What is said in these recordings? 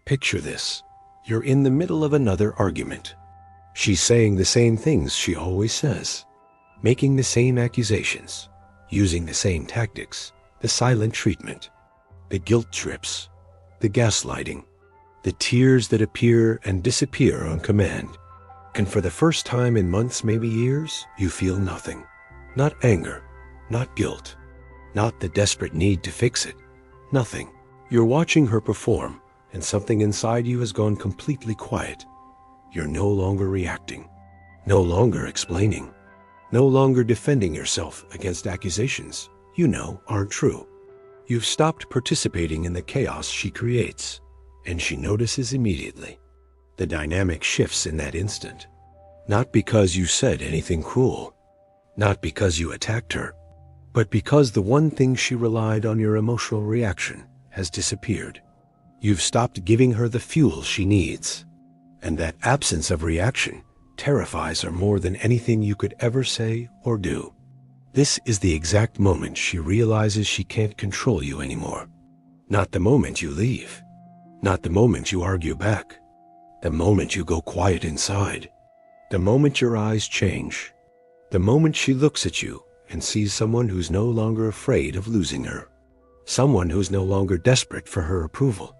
Picture this. You're in the middle of another argument. She's saying the same things she always says, making the same accusations, using the same tactics, the silent treatment, the guilt trips, the gaslighting, the tears that appear and disappear on command. And for the first time in months, maybe years, you feel nothing. Not anger, not guilt, not the desperate need to fix it. Nothing. You're watching her perform, and something inside you has gone completely quiet. You're no longer reacting, no longer explaining, no longer defending yourself against accusations you know aren't true. You've stopped participating in the chaos she creates, and she notices immediately. The dynamic shifts in that instant. Not because you said anything cruel, not because you attacked her, but because the one thing she relied on, your emotional reaction, has disappeared. You've stopped giving her the fuel she needs, and that absence of reaction terrifies her more than anything you could ever say or do. This is the exact moment she realizes she can't control you anymore. Not the moment you leave, not the moment you argue back, the moment you go quiet inside, the moment your eyes change, the moment she looks at you and sees someone who's no longer afraid of losing her, someone who's no longer desperate for her approval,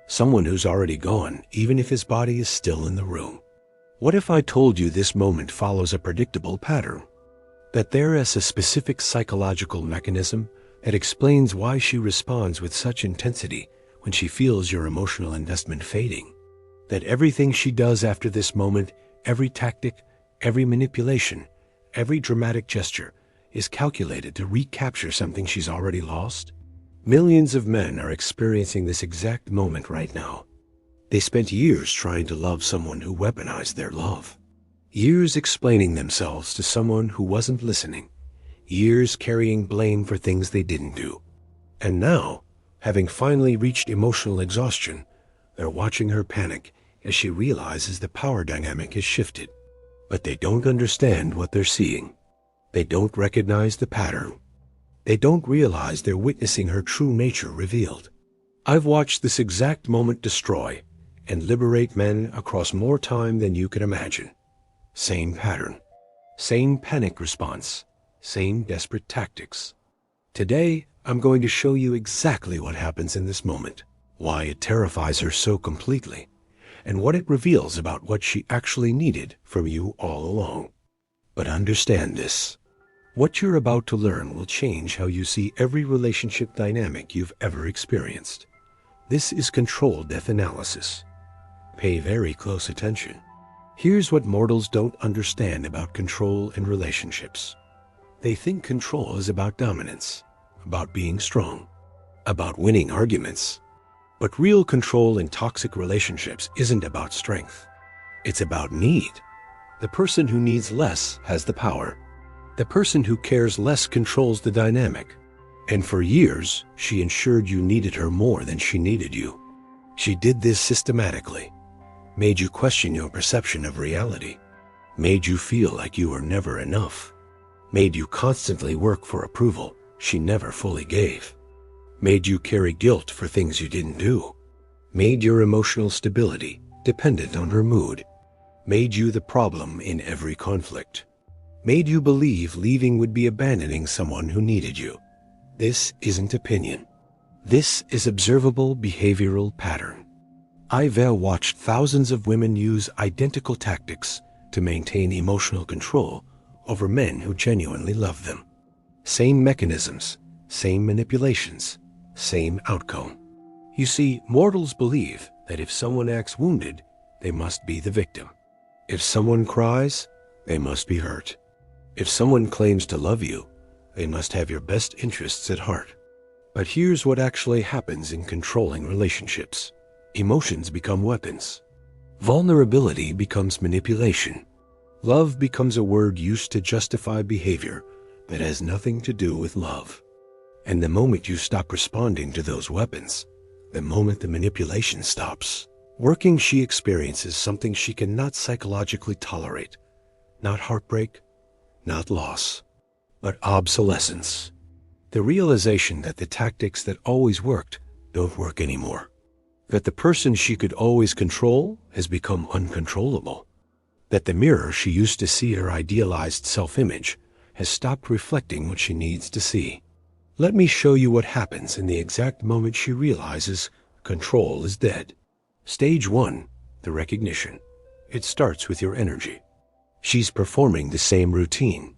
someone who's already gone even if his body is still in the room. What if I told you this moment follows a predictable pattern? That there is a specific psychological mechanism that explains why she responds with such intensity when she feels your emotional investment fading? That everything she does after this moment, every tactic, every manipulation, every dramatic gesture, is calculated to recapture something she's already lost? Millions of men are experiencing this exact moment right now. They spent years trying to love someone who weaponized their love. Years explaining themselves to someone who wasn't listening. Years carrying blame for things they didn't do. And now, having finally reached emotional exhaustion, they're watching her panic as she realizes the power dynamic has shifted. But they don't understand what they're seeing. They don't recognize the pattern. They don't realize they're witnessing her true nature revealed. I've watched this exact moment destroy and liberate men across more time than you can imagine. Same pattern, same panic response, same desperate tactics. Today, I'm going to show you exactly what happens in this moment, why it terrifies her so completely, and what it reveals about what she actually needed from you all along. But understand this. What you're about to learn will change how you see every relationship dynamic you've ever experienced. This is control depth analysis. Pay very close attention. Here's what mortals don't understand about control in relationships. They think control is about dominance, about being strong, about winning arguments. But real control in toxic relationships isn't about strength. It's about need. The person who needs less has the power. The person who cares less controls the dynamic. And for years, she ensured you needed her more than she needed you. She did this systematically. Made you question your perception of reality, made you feel like you were never enough, made you constantly work for approval she never fully gave, made you carry guilt for things you didn't do, made your emotional stability dependent on her mood, made you the problem in every conflict, made you believe leaving would be abandoning someone who needed you. This isn't opinion. This is observable behavioral pattern. I've watched thousands of women use identical tactics to maintain emotional control over men who genuinely love them. Same mechanisms, same manipulations, same outcome. You see, mortals believe that if someone acts wounded, they must be the victim. If someone cries, they must be hurt. If someone claims to love you, they must have your best interests at heart. But here's what actually happens in controlling relationships. Emotions become weapons. Vulnerability becomes manipulation. Love becomes a word used to justify behavior that has nothing to do with love. And the moment you stop responding to those weapons, the moment the manipulation stops working, she experiences something she cannot psychologically tolerate. Not heartbreak, not loss, but obsolescence. The realization that the tactics that always worked don't work anymore. that the person she could always control has become uncontrollable, that the mirror she used to see her idealized self-image has stopped reflecting what she needs to see. Let me show you what happens in the exact moment she realizes control is dead. Stage 1, the recognition. It starts with your energy. She's performing the same routine,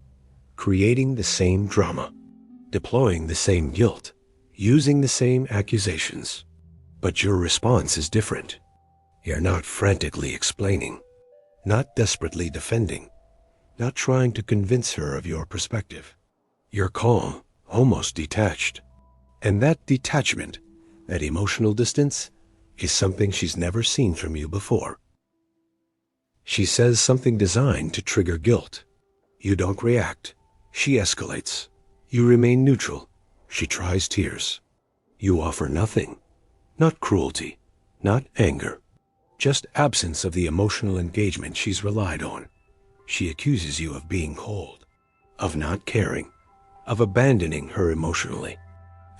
creating the same drama, deploying the same guilt, using the same accusations. But your response is different. You're not frantically explaining, not desperately defending, not trying to convince her of your perspective. You're calm, almost detached. And that detachment, that emotional distance, is something she's never seen from you before. She says something designed to trigger guilt. You don't react. She escalates. You remain neutral. She tries tears. You offer nothing. Not cruelty, not anger, just absence of the emotional engagement she's relied on. She accuses you of being cold, of not caring, of abandoning her emotionally.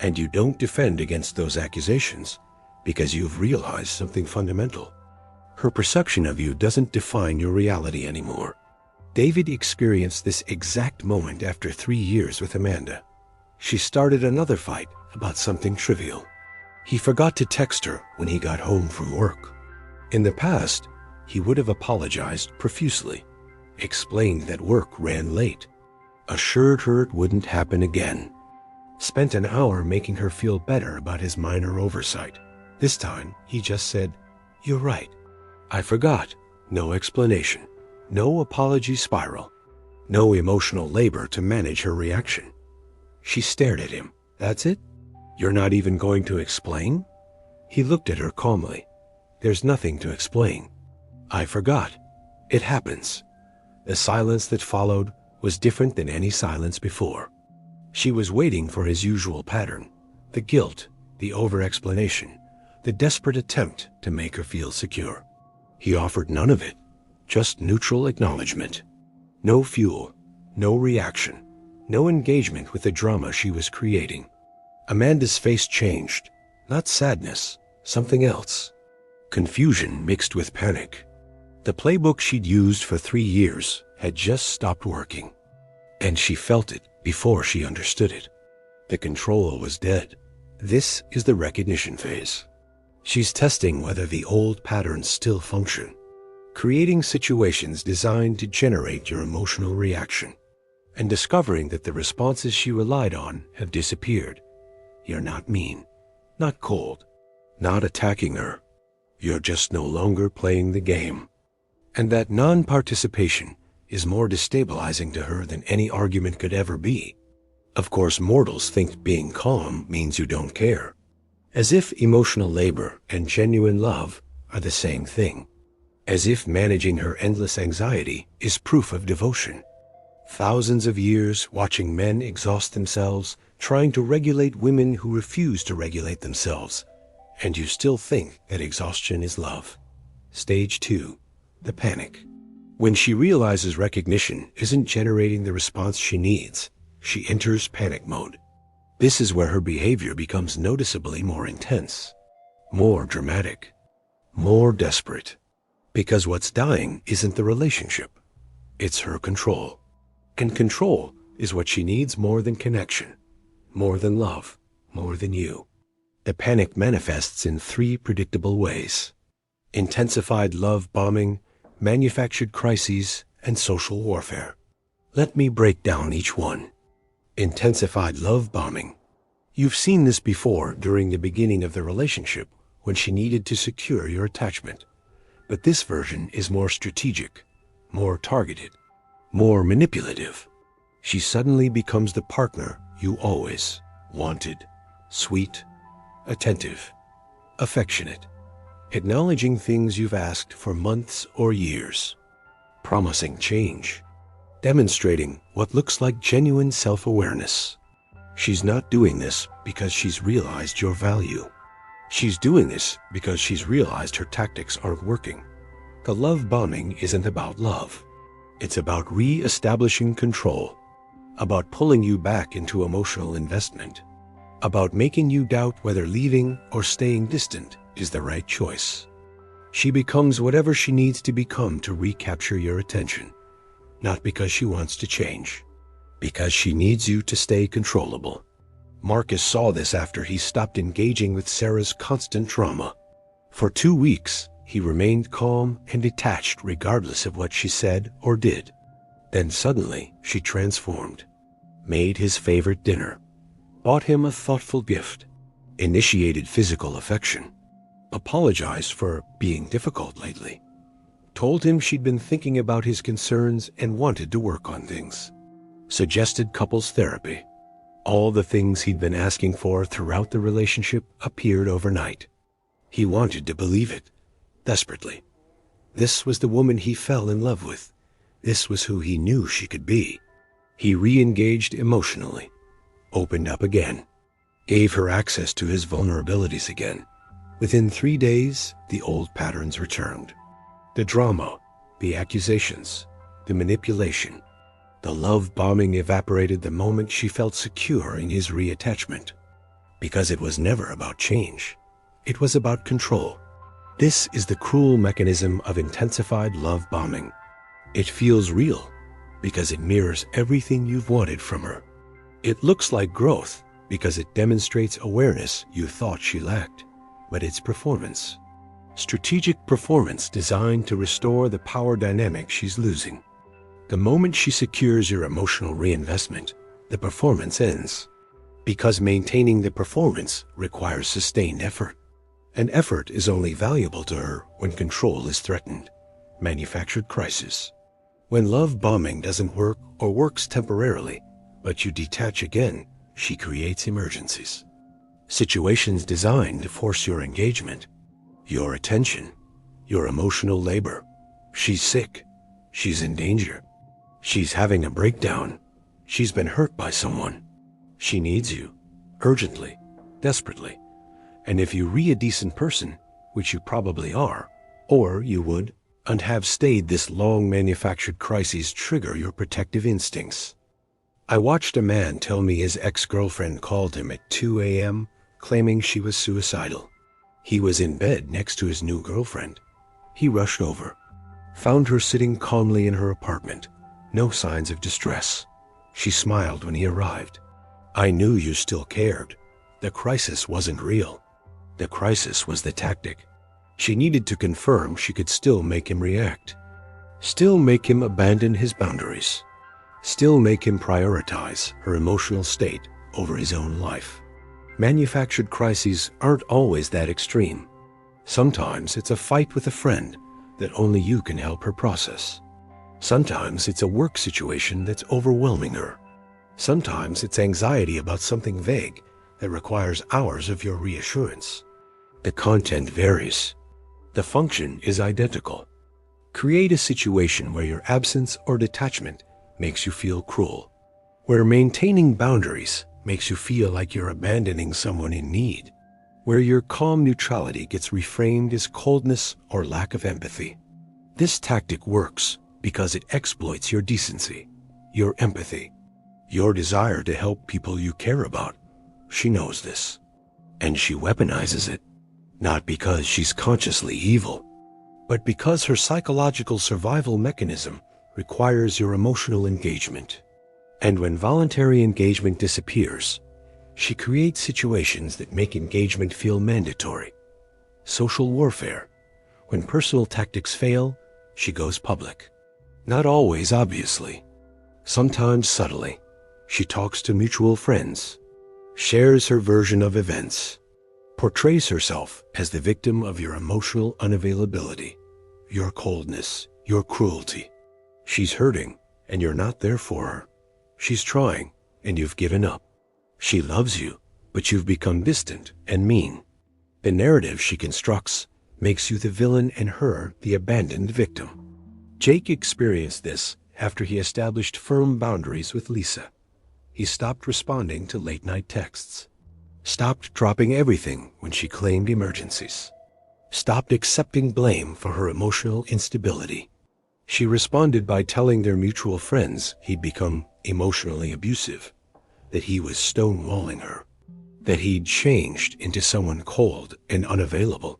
And you don't defend against those accusations because you've realized something fundamental. Her perception of you doesn't define your reality anymore. David experienced this exact moment after 3 years with Amanda. She started another fight about something trivial. He forgot to text her when he got home from work. In the past, he would have apologized profusely, explained that work ran late, assured her it wouldn't happen again, spent an hour making her feel better about his minor oversight. This time, he just said, "You're right. I forgot." No explanation, no apology spiral, no emotional labor to manage her reaction. She stared at him. "That's it? You're not even going to explain?" He looked at her calmly. "There's nothing to explain. I forgot. It happens." The silence that followed was different than any silence before. She was waiting for his usual pattern, the guilt, the over-explanation, the desperate attempt to make her feel secure. He offered none of it, just neutral acknowledgement. No fuel, no reaction, no engagement with the drama she was creating. Amanda's face changed, not sadness, something else. Confusion mixed with panic. The playbook she'd used for 3 years had just stopped working, and she felt it before she understood it. The control was dead. This is the recognition phase. She's testing whether the old patterns still function, creating situations designed to generate your emotional reaction, and discovering that the responses she relied on have disappeared. You're not mean, not cold, not attacking her. You're just no longer playing the game. And that non-participation is more destabilizing to her than any argument could ever be. Of course, mortals think being calm means you don't care, as if emotional labor and genuine love are the same thing, as if managing her endless anxiety is proof of devotion. Thousands of years watching men exhaust themselves trying to regulate women who refuse to regulate themselves, and you still think that exhaustion is love. Stage 2, the panic. When she realizes recognition isn't generating the response she needs, she enters panic mode. This is where her behavior becomes noticeably more intense, more dramatic, more desperate. Because what's dying isn't the relationship, it's her control. And control is what she needs more than connection, more than love, more than you. The panic manifests in 3 predictable ways: intensified love bombing, manufactured crises, and social warfare. Let me break down each one. Intensified love bombing. You've seen this before during the beginning of the relationship when she needed to secure your attachment. But this version is more strategic, more targeted, more manipulative. She suddenly becomes the partner you always wanted. Sweet, attentive, affectionate, acknowledging things you've asked for months or years, promising change, demonstrating what looks like genuine self-awareness. She's not doing this because she's realized your value. She's doing this because she's realized her tactics aren't working. The love bombing isn't about love. It's about re-establishing control, about pulling you back into emotional investment, about making you doubt whether leaving or staying distant is the right choice. She becomes whatever she needs to become to recapture your attention, not because she wants to change, because she needs you to stay controllable. Marcus saw this after he stopped engaging with Sarah's constant drama. For 2 weeks, he remained calm and detached regardless of what she said or did. Then suddenly, she transformed, made his favorite dinner, bought him a thoughtful gift, initiated physical affection, apologized for being difficult lately, told him she'd been thinking about his concerns and wanted to work on things, suggested couples therapy. All the things he'd been asking for throughout the relationship appeared overnight. He wanted to believe it, desperately. This was the woman he fell in love with. This was who he knew she could be. He re-engaged emotionally, opened up again, gave her access to his vulnerabilities again. Within 3 days, the old patterns returned. The drama, the accusations, the manipulation, the love bombing evaporated the moment she felt secure in his reattachment. Because it was never about change. It was about control. This is the cruel mechanism of intensified love bombing. It feels real because it mirrors everything you've wanted from her. It looks like growth because it demonstrates awareness you thought she lacked, but it's performance. Strategic performance designed to restore the power dynamic she's losing. The moment she secures your emotional reinvestment, the performance ends. Because maintaining the performance requires sustained effort. And effort is only valuable to her when control is threatened. Manufactured crisis. When love bombing doesn't work or works temporarily, but you detach again, she creates emergencies. Situations designed to force your engagement, your attention, your emotional labor. She's sick. She's in danger. She's having a breakdown. She's been hurt by someone. She needs you, urgently, desperately. And if you re a decent person, which you probably are, or you would, and have stayed this long manufactured crises trigger your protective instincts. I watched a man tell me his ex-girlfriend called him at 2 a.m. claiming she was suicidal. He was in bed next to his new girlfriend. He rushed over, found her sitting calmly in her apartment, no signs of distress. She smiled when he arrived. I knew you still cared. The crisis wasn't real. The crisis was the tactic. She needed to confirm she could still make him react, still make him abandon his boundaries, still make him prioritize her emotional state over his own life. Manufactured crises aren't always that extreme. Sometimes it's a fight with a friend that only you can help her process. Sometimes it's a work situation that's overwhelming her. Sometimes it's anxiety about something vague that requires hours of your reassurance. The content varies. The function is identical. Create a situation where your absence or detachment makes you feel cruel, where maintaining boundaries makes you feel like you're abandoning someone in need, where your calm neutrality gets reframed as coldness or lack of empathy. This tactic works because it exploits your decency, your empathy, your desire to help people you care about. She knows this, and she weaponizes it. Not because she's consciously evil, but because her psychological survival mechanism requires your emotional engagement. And when voluntary engagement disappears, she creates situations that make engagement feel mandatory. Social warfare. When personal tactics fail, she goes public. Not always obviously. Sometimes subtly. She talks to mutual friends, shares her version of events, portrays herself as the victim of your emotional unavailability, your coldness, your cruelty. She's hurting, and you're not there for her. She's trying, and you've given up. She loves you, but you've become distant and mean. The narrative she constructs makes you the villain and her the abandoned victim. Jake experienced this after he established firm boundaries with Lisa. He stopped responding to late-night texts, stopped dropping everything when she claimed emergencies, stopped accepting blame for her emotional instability. She responded by telling their mutual friends he'd become emotionally abusive, that he was stonewalling her, that he'd changed into someone cold and unavailable.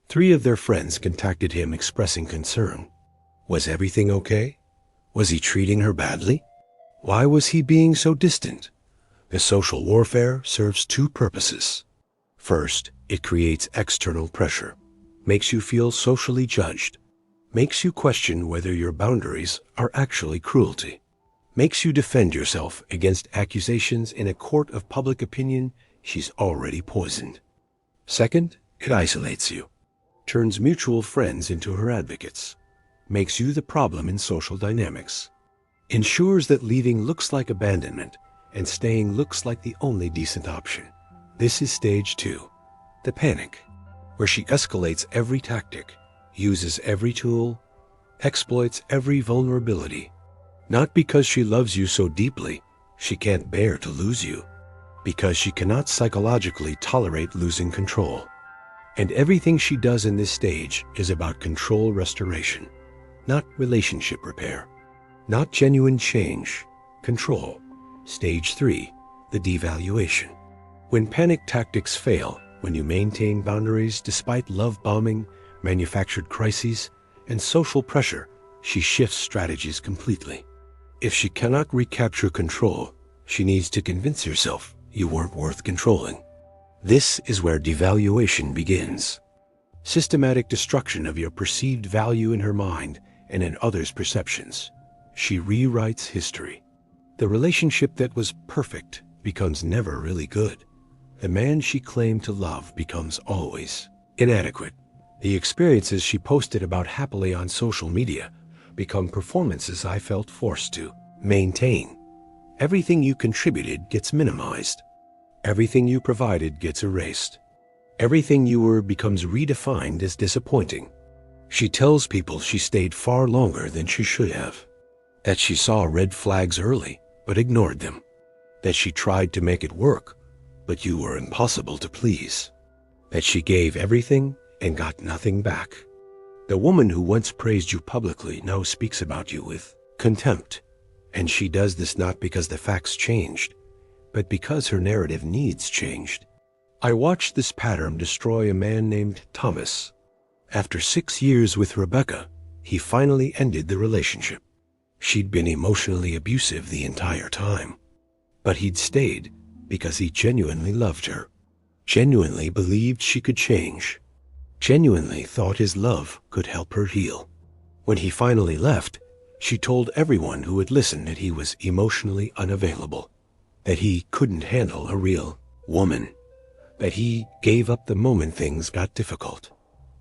3 of their friends contacted him expressing concern. Was everything okay? Was he treating her badly? Why was he being so distant? The social warfare serves 2 purposes. First, it creates external pressure, makes you feel socially judged, makes you question whether your boundaries are actually cruelty, makes you defend yourself against accusations in a court of public opinion she's already poisoned. Second, it isolates you, turns mutual friends into her advocates, makes you the problem in social dynamics, ensures that leaving looks like abandonment and staying looks like the only decent option. This is stage 2, the panic, where she escalates every tactic, uses every tool, exploits every vulnerability. Not because she loves you so deeply, she can't bear to lose you, because she cannot psychologically tolerate losing control. And everything she does in this stage is about control restoration, not relationship repair, not genuine change, control. Stage 3, the devaluation. When panic tactics fail, when you maintain boundaries despite love bombing, manufactured crises, and social pressure, she shifts strategies completely. If she cannot recapture control, she needs to convince herself you weren't worth controlling. This is where devaluation begins. Systematic destruction of your perceived value in her mind and in others' perceptions. She rewrites history. The relationship that was perfect becomes never really good. The man she claimed to love becomes always inadequate. The experiences she posted about happily on social media become performances I felt forced to maintain. Everything you contributed gets minimized. Everything you provided gets erased. Everything you were becomes redefined as disappointing. She tells people she stayed far longer than she should have, that she saw red flags early but ignored them, that she tried to make it work but you were impossible to please, that she gave everything and got nothing back. The woman who once praised you publicly now speaks about you with contempt, and she does this not because the facts changed, but because her narrative needs changed. I watched this pattern destroy a man named Thomas. After 6 years with Rebecca, he finally ended the relationship. She'd been emotionally abusive the entire time, but he'd stayed because he genuinely loved her, genuinely believed she could change, genuinely thought his love could help her heal. When he finally left, she told everyone who would listen that he was emotionally unavailable, that he couldn't handle a real woman, that he gave up the moment things got difficult.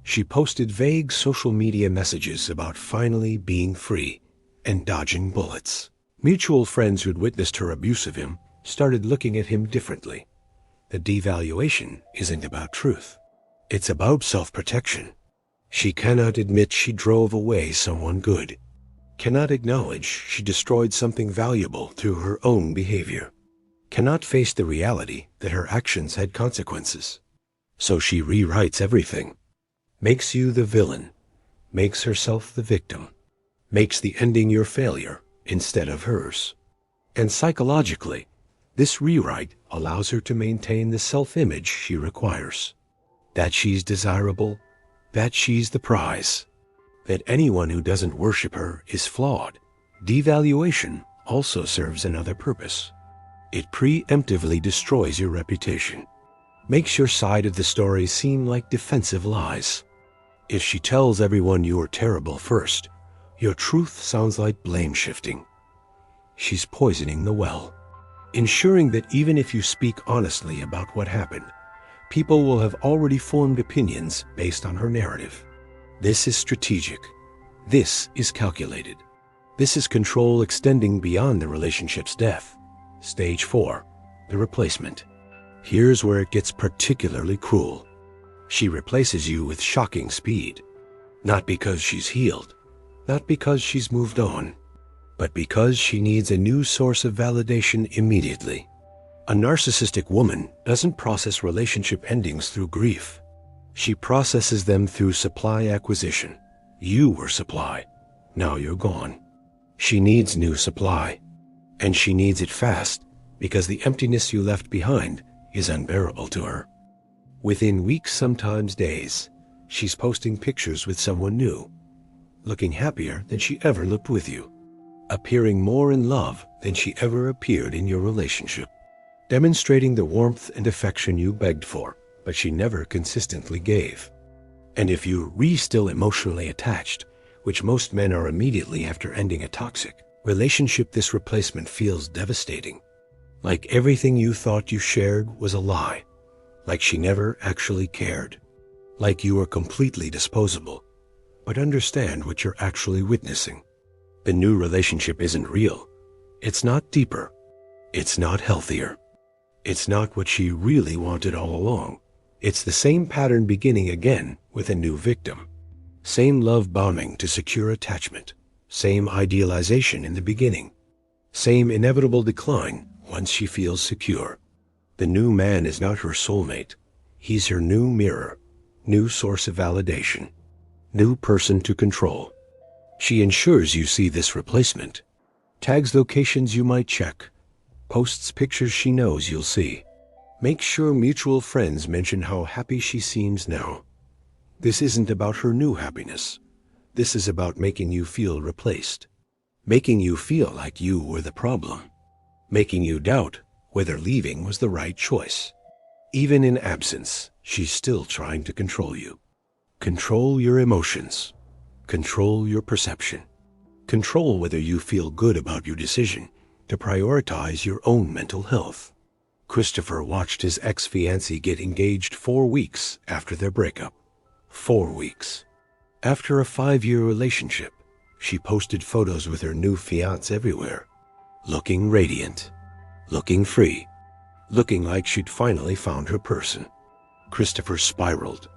She posted vague social media messages about finally being free and dodging bullets. Mutual friends who'd witnessed her abuse of him started looking at him differently. The devaluation isn't about truth. It's about self-protection. She cannot admit she drove away someone good, cannot acknowledge she destroyed something valuable through her own behavior, cannot face the reality that her actions had consequences. So she rewrites everything, makes you the villain, makes herself the victim, makes the ending your failure instead of hers. And psychologically, this rewrite allows her to maintain the self-image she requires, that she's desirable, that she's the prize, that anyone who doesn't worship her is flawed. Devaluation also serves another purpose. It preemptively destroys your reputation, makes your side of the story seem like defensive lies. If she tells everyone you are terrible first, your truth sounds like blame shifting. She's poisoning the well, ensuring that even if you speak honestly about what happened, people will have already formed opinions based on her narrative. This is strategic. This is calculated. This is control extending beyond the relationship's death. Stage 4, the replacement. Here's where it gets particularly cruel. She replaces you with shocking speed, not because she's healed, not because she's moved on, but because she needs a new source of validation immediately. A narcissistic woman doesn't process relationship endings through grief. She processes them through supply acquisition. You were supply. Now you're gone. She needs new supply, and she needs it fast because the emptiness you left behind is unbearable to her. Within weeks, sometimes days, She's posting pictures with someone new, looking happier than she ever looked with you, appearing more in love than she ever appeared in your relationship, demonstrating the warmth and affection you begged for, but she never consistently gave. And if you're still emotionally attached, which most men are immediately after ending a toxic relationship, this replacement feels devastating. Like everything you thought you shared was a lie. Like she never actually cared. Like you were completely disposable. But understand what you're actually witnessing. The new relationship isn't real. It's not deeper. It's not healthier. It's not what she really wanted all along. It's the same pattern beginning again with a new victim. Same love bombing to secure attachment. Same idealization in the beginning. Same inevitable decline once she feels secure. The new man is not her soulmate. He's her new mirror, new source of validation, new person to control. She ensures you see this replacement, tags locations you might check, posts pictures she knows you'll see. Make sure mutual friends mention how happy she seems now. This isn't about her new happiness. This is about making you feel replaced, making you feel like you were the problem, making you doubt whether leaving was the right choice. Even in absence, she's still trying to control you. Control your emotions. Control your perception. Control whether you feel good about your decision to prioritize your own mental health. Christopher watched his ex-fiancée get engaged 4 weeks after their breakup. 4 weeks. After a 5-year relationship, she posted photos with her new fiancé everywhere, looking radiant, looking free, looking like she'd finally found her person. Christopher spiraled.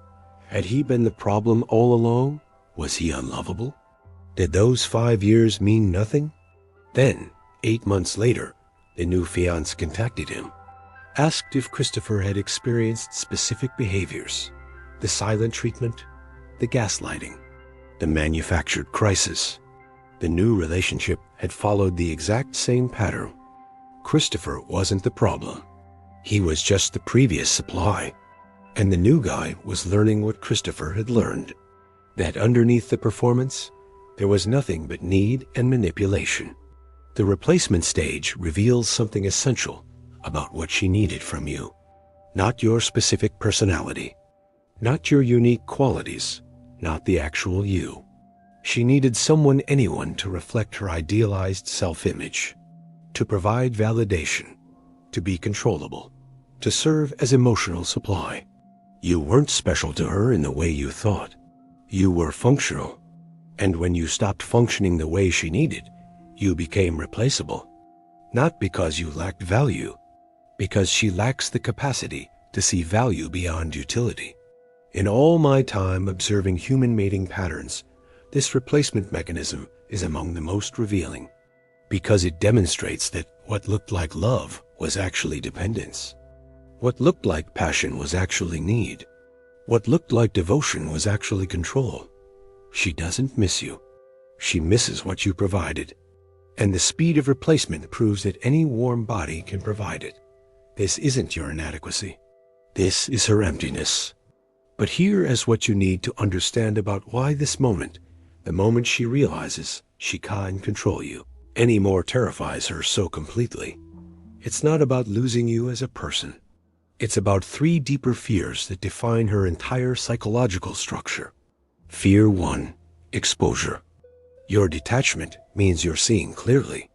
Had he been the problem all along? Was he unlovable? Did those 5 years mean nothing? Then, 8 months later, the new fiancé contacted him, asked if Christopher had experienced specific behaviors, the silent treatment, the gaslighting, the manufactured crisis. The new relationship had followed the exact same pattern. Christopher wasn't the problem. He was just the previous supply. And the new guy was learning what Christopher had learned, that underneath the performance, there was nothing but need and manipulation. The replacement stage reveals something essential about what she needed from you. Not your specific personality, not your unique qualities, not the actual you. She needed anyone to reflect her idealized self-image, to provide validation, to be controllable, to serve as emotional supply. You weren't special to her in the way you thought. You were functional. And when you stopped functioning the way she needed, you became replaceable. Not because you lacked value, because she lacks the capacity to see value beyond utility. In all my time observing human mating patterns, this replacement mechanism is among the most revealing, because it demonstrates that what looked like love was actually dependence. What looked like passion was actually need. What looked like devotion was actually control. She doesn't miss you. She misses what you provided. And the speed of replacement proves that any warm body can provide it. This isn't your inadequacy. This is her emptiness. But here is what you need to understand about why this moment, the moment she realizes she can't control you, anymore terrifies her so completely. It's not about losing you as a person. It's about 3 deeper fears that define her entire psychological structure. Fear 1, exposure. Your detachment means you're seeing clearly.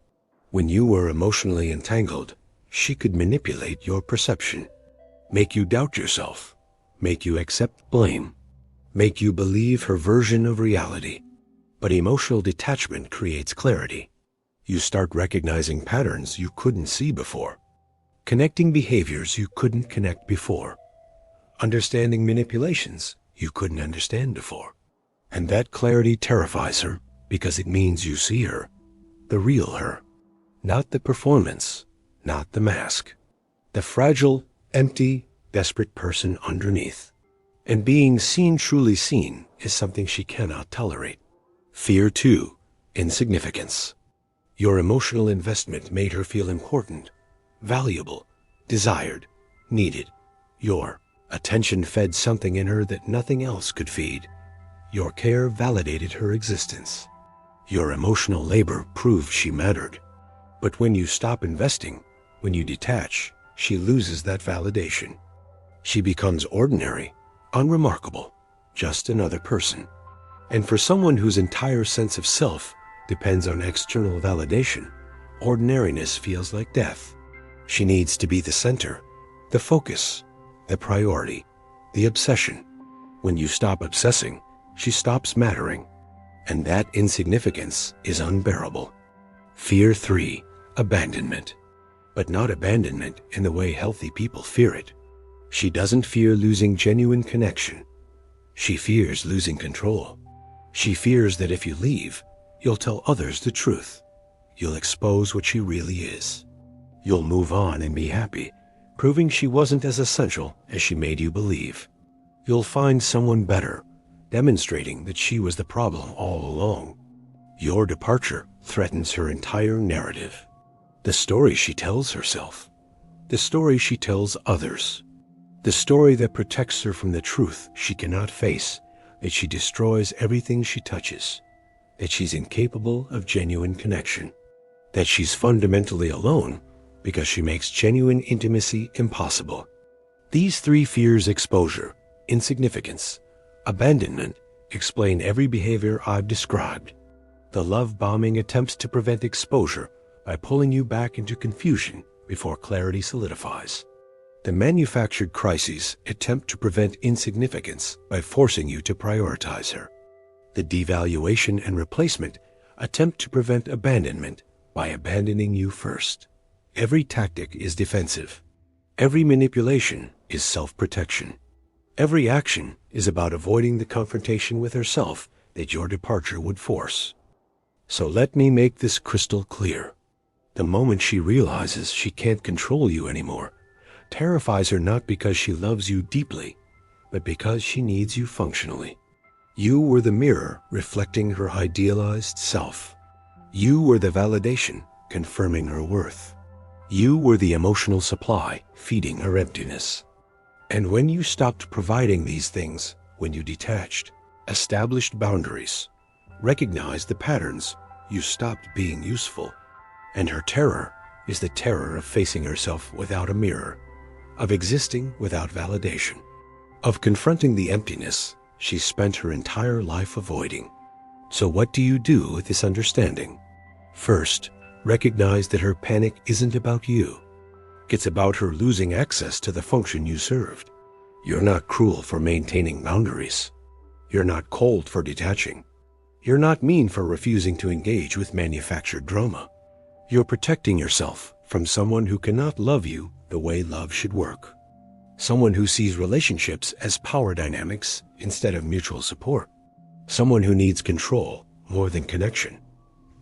When you were emotionally entangled, she could manipulate your perception, make you doubt yourself, make you accept blame, make you believe her version of reality. But emotional detachment creates clarity. You start recognizing patterns you couldn't see before, connecting behaviors you couldn't connect before, understanding manipulations you couldn't understand before. And that clarity terrifies her because it means you see her, the real her, not the performance, not the mask, the fragile, empty, desperate person underneath. And being seen, truly seen, is something she cannot tolerate. Fear 2, insignificance. Your emotional investment made her feel important, valuable, desired, needed. Your Attention fed something in her that nothing else could feed. Your care validated her existence. Your emotional labor proved she mattered. But when you stop investing, when you detach, she loses that validation. She becomes ordinary, unremarkable, just another person. And for someone whose entire sense of self depends on external validation, ordinariness feels like death. She needs to be the center, the focus, the priority, the obsession. When you stop obsessing, she stops mattering. And that insignificance is unbearable. Fear 3, abandonment. But not abandonment in the way healthy people fear it. She doesn't fear losing genuine connection. She fears losing control. She fears that if you leave, you'll tell others the truth. You'll expose what she really is. You'll move on and be happy, proving she wasn't as essential as she made you believe. You'll find someone better, demonstrating that she was the problem all along. Your departure threatens her entire narrative. The story she tells herself. The story she tells others. The story that protects her from the truth she cannot face, that she destroys everything she touches, that she's incapable of genuine connection, that she's fundamentally alone because she makes genuine intimacy impossible. These 3 fears: exposure, insignificance, abandonment, explain every behavior I've described. The love bombing attempts to prevent exposure by pulling you back into confusion before clarity solidifies. The manufactured crises attempt to prevent insignificance by forcing you to prioritize her. The devaluation and replacement attempt to prevent abandonment by abandoning you first. Every tactic is defensive. Every manipulation is self-protection. Every action is about avoiding the confrontation with herself that your departure would force. So let me make this crystal clear. The moment she realizes she can't control you anymore, terrifies her not because she loves you deeply, but because she needs you functionally. You were the mirror reflecting her idealized self. You were the validation confirming her worth. You were the emotional supply feeding her emptiness. And when you stopped providing these things, when you detached, established boundaries, recognized the patterns, you stopped being useful. And her terror is the terror of facing herself without a mirror, of existing without validation, of confronting the emptiness she spent her entire life avoiding. So what do you do with this understanding? First, recognize that her panic isn't about you. It's about her losing access to the function you served. You're not cruel for maintaining boundaries. You're not cold for detaching. You're not mean for refusing to engage with manufactured drama. You're protecting yourself from someone who cannot love you the way love should work. Someone who sees relationships as power dynamics instead of mutual support. Someone who needs control more than connection.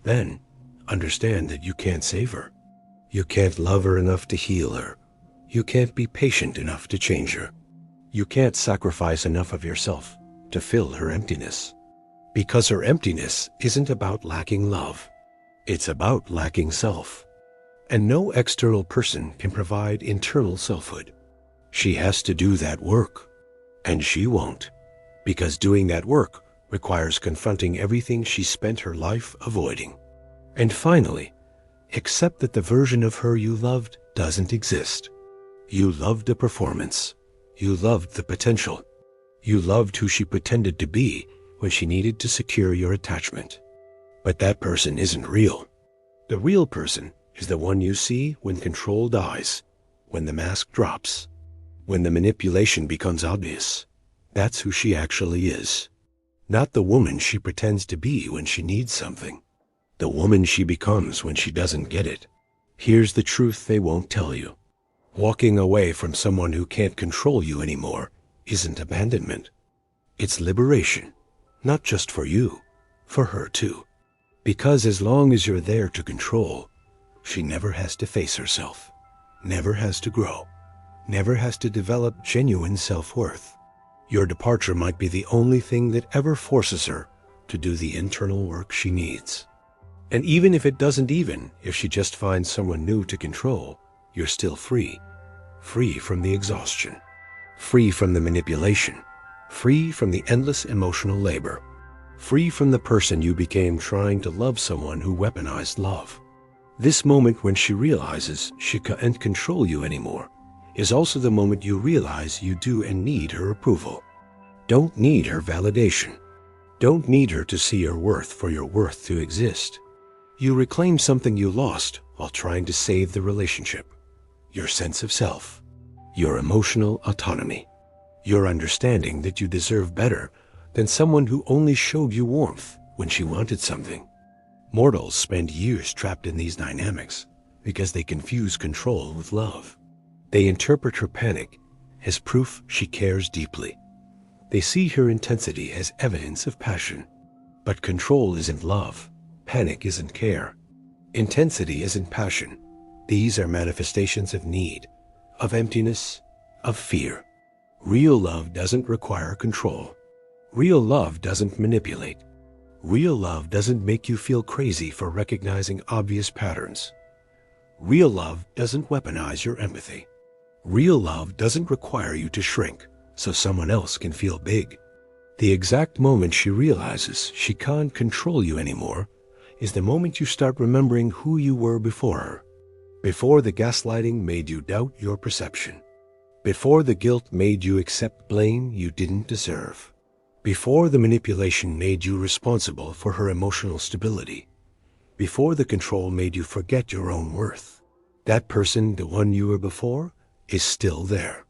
Then, understand that you can't save her. You can't love her enough to heal her. You can't be patient enough to change her. You can't sacrifice enough of yourself to fill her emptiness. Because her emptiness isn't about lacking love. It's about lacking self. And no external person can provide internal selfhood. She has to do that work. And she won't. Because doing that work requires confronting everything she spent her life avoiding. And finally, accept that the version of her you loved doesn't exist. You loved a performance. You loved the potential. You loved who she pretended to be when she needed to secure your attachment. But that person isn't real. The real person is the one you see when control dies, when the mask drops, when the manipulation becomes obvious. That's who she actually is. Not the woman she pretends to be when she needs something. The woman she becomes when she doesn't get it. Here's the truth they won't tell you. Walking away from someone who can't control you anymore isn't abandonment. It's liberation, not just for you, for her too. Because as long as you're there to control, she never has to face herself, never has to grow, never has to develop genuine self-worth. Your departure might be the only thing that ever forces her to do the internal work she needs. And even if it doesn't, even if she just finds someone new to control, you're still free. Free from the exhaustion. free from the manipulation, free from the endless emotional labor, free from the person you became trying to love someone who weaponized love. This moment when she realizes she can't control you anymore is also the moment you realize you do and need her approval. Don't need her validation. Don't need her to see your worth for your worth to exist. You reclaim something you lost while trying to save the relationship. Your sense of self, your emotional autonomy, your understanding that you deserve better than someone who only showed you warmth when she wanted something. Mortals spend years trapped in these dynamics because they confuse control with love. They interpret her panic as proof she cares deeply. They see her intensity as evidence of passion. But control isn't love. Panic isn't care. Intensity isn't passion. These are manifestations of need, of emptiness, of fear. Real love doesn't require control. Real love doesn't manipulate. Real love doesn't make you feel crazy for recognizing obvious patterns. Real love doesn't weaponize your empathy. Real love doesn't require you to shrink so someone else can feel big. The exact moment she realizes she can't control you anymore is the moment you start remembering who you were before her. Before the gaslighting made you doubt your perception. Before the guilt made you accept blame you didn't deserve. Before the manipulation made you responsible for her emotional stability. Before the control made you forget your own worth. That person, the one you were before, is still there,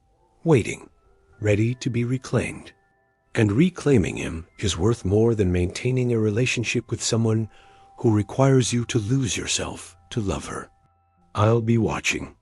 waiting, ready to be reclaimed. And reclaiming him is worth more than maintaining a relationship with someone who requires you to lose yourself to love her. I'll be watching.